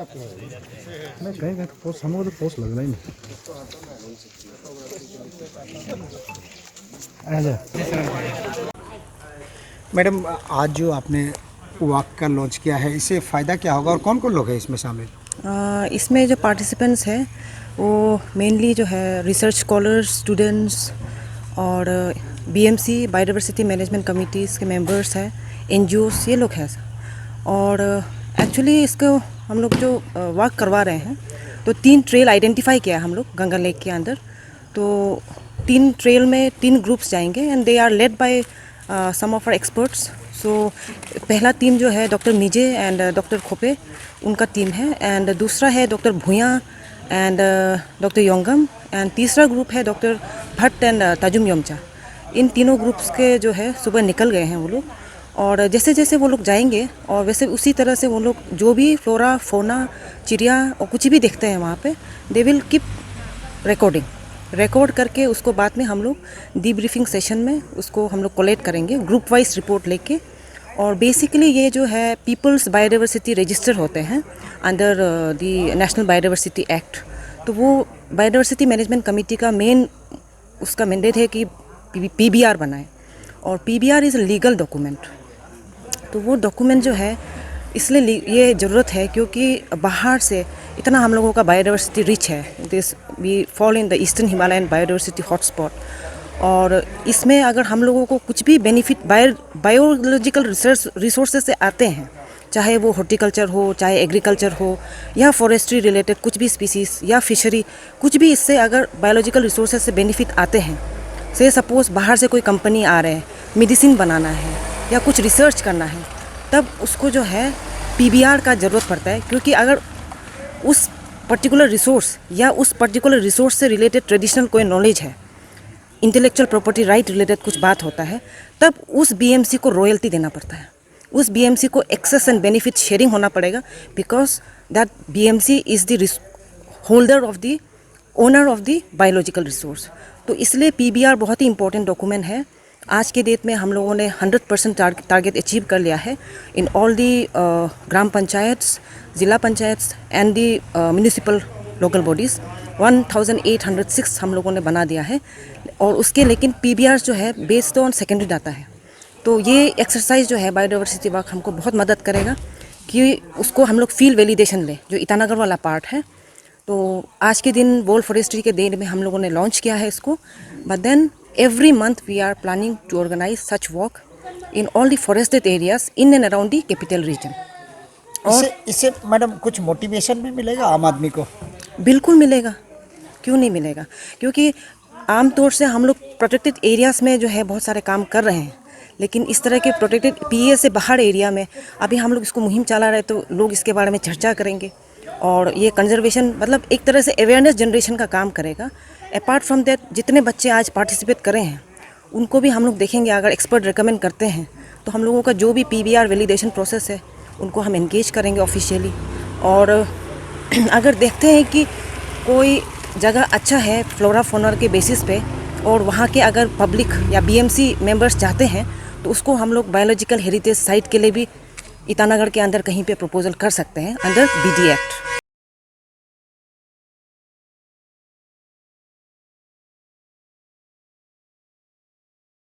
मैं कहीं कहीं तो पोस्ट हम लोग तो पोस्ट लगना ही नहीं। मैडम, आज जो आपने वॉक का लॉन्च किया है, इससे फ़ायदा क्या होगा और कौन कौन लोग हैं इसमें शामिल? इसमें जो पार्टिसिपेंट्स हैं वो मेनली जो है रिसर्च स्कॉलर्स, स्टूडेंट्स और बीएमसी बायोडाइवर्सिटी मैनेजमेंट कमिटीज़ के मेंबर्स हैं, एनजीओस, ये लोग हैं। और एक्चुअली इसको हम लोग जो वॉक करवा रहे हैं तो 3 ट्रेल आइडेंटिफाई किया हम लोग गंगा लेक के अंदर। तो 3 ट्रेल में 3 ग्रुप्स जाएंगे and they are led by some of our experts. So पहला टीम जो है डॉक्टर मिजे एंड डॉक्टर खोपे, उनका टीम है। एंड दूसरा है doctor Bhuya and doctor योंगम। And तीसरा ग्रुप है डॉक्टर भट्ट एंड ताजुम योमचा। इन तीनों ग्रुप्स के जो है सुबह निकल गए हैं वो लोग। और जैसे जैसे वो लोग जाएंगे और वैसे उसी तरह से वो लोग जो भी फ्लोरा फोना चिड़िया और कुछ भी देखते हैं वहाँ पे, दे विल कीप रिकॉर्ड करके उसको बाद में हम लोग डीब्रीफिंग सेशन में उसको हम लोग कोलेक्ट करेंगे ग्रुप वाइज रिपोर्ट लेके। और बेसिकली ये जो है पीपल्स बायोडाइवर्सिटी रजिस्टर होते हैं under the national biodiversity act. तो वो बायोडाइवर्सिटी मैनेजमेंट कमेटी का मेन उसका मैंडेट है कि पीबीआर बनाए, और PBR is a legal document. तो वो डॉक्यूमेंट जो है इसलिए ये ज़रूरत है क्योंकि बाहर से इतना हम लोगों का बायोडाइवर्सिटी रिच है। This we fall in the eastern Himalayan biodiversity hotspot. और इसमें अगर हम लोगों को कुछ भी बेनिफिट बायोलॉजिकल रिसोर्सेज से आते हैं, चाहे वो हॉर्टिकल्चर हो, चाहे एग्रीकल्चर हो, या फॉरेस्ट्री रिलेटेड कुछ भी स्पीसीज या फिशरी, कुछ भी इससे अगर बायोलॉजिकल रिसोर्सेज से बेनिफिट आते हैं, से सपोज़ बाहर से कोई कंपनी आ रहे हैं, मेडिसिन बनाना है या कुछ रिसर्च करना है, तब उसको जो है पीबीआर का ज़रूरत पड़ता है। क्योंकि अगर उस पर्टिकुलर रिसोर्स या उस पर्टिकुलर रिसोर्स से रिलेटेड ट्रेडिशनल कोई नॉलेज है, इंटेलेक्चुअल प्रॉपर्टी राइट रिलेटेड कुछ बात होता है, तब उस बीएमसी को रॉयल्टी देना पड़ता है। उस बीएमसी को एक्सेस एंड बेनिफिट शेयरिंग होना पड़ेगा, because that BMC is the holder of the owner of the biological resource. तो इसलिए पीबीआर बहुत ही इंपॉर्टेंट डॉक्यूमेंट है। आज के डेट में हम लोगों ने 100% टारगेट अचीव कर लिया है इन ऑल दी ग्राम पंचायत्स, ज़िला panchayat and the municipal local bodies. 1806 हम लोगों ने बना दिया है। और उसके लेकिन पीबीआर जो है बेस्ड ऑन सेकेंडरी डाटा है। तो ये एक्सरसाइज जो है बायोडाइवर्सिटी वर्क हमको बहुत मदद करेगा कि उसको हम लोग फील्ड वैलिडेशन लें, जो ईटानगर वाला पार्ट है। तो आज के दिन वर्ल्ड फॉरेस्ट्री के दिन में हम लोगों ने लॉन्च किया है इसको। But then every month we are planning to organize such walk in all the forested areas in and around the capital region. और इससे मैडम कुछ मोटिवेशन भी मिलेगा आम आदमी को? बिल्कुल मिलेगा, क्यों नहीं मिलेगा। क्योंकि आमतौर से हम लोग प्रोटेक्टेड एरियाज़ में जो है बहुत सारे काम कर रहे हैं, लेकिन इस तरह के प्रोटेक्टेड पीए से बाहर एरिया में अभी हम लोग इसको मुहिम चला रहे, तो लोग इसके बारे में चर्चा करेंगे और ये कंजर्वेशन मतलब एक तरह से अवेयरनेस जनरेशन का काम करेगा। अपार्ट फ्रॉम दैट, जितने बच्चे आज पार्टिसिपेट करे हैं उनको भी हम लोग देखेंगे, अगर एक्सपर्ट रिकमेंड करते हैं तो हम लोगों का जो भी पीबीआर वैलिडेशन प्रोसेस है उनको हम एंगेज करेंगे ऑफिशियली। और अगर देखते हैं कि कोई जगह अच्छा है फ्लोरा फोना के बेसिस पे और वहाँ के अगर पब्लिक या बीएमसी मेंबर्स चाहते हैं, तो उसको हम लोग बायोलॉजिकल हेरिटेज साइट के लिए भी ईटानगर के अंदर कहीं पे प्रपोजल कर सकते हैं अंडर बीडी एक्ट।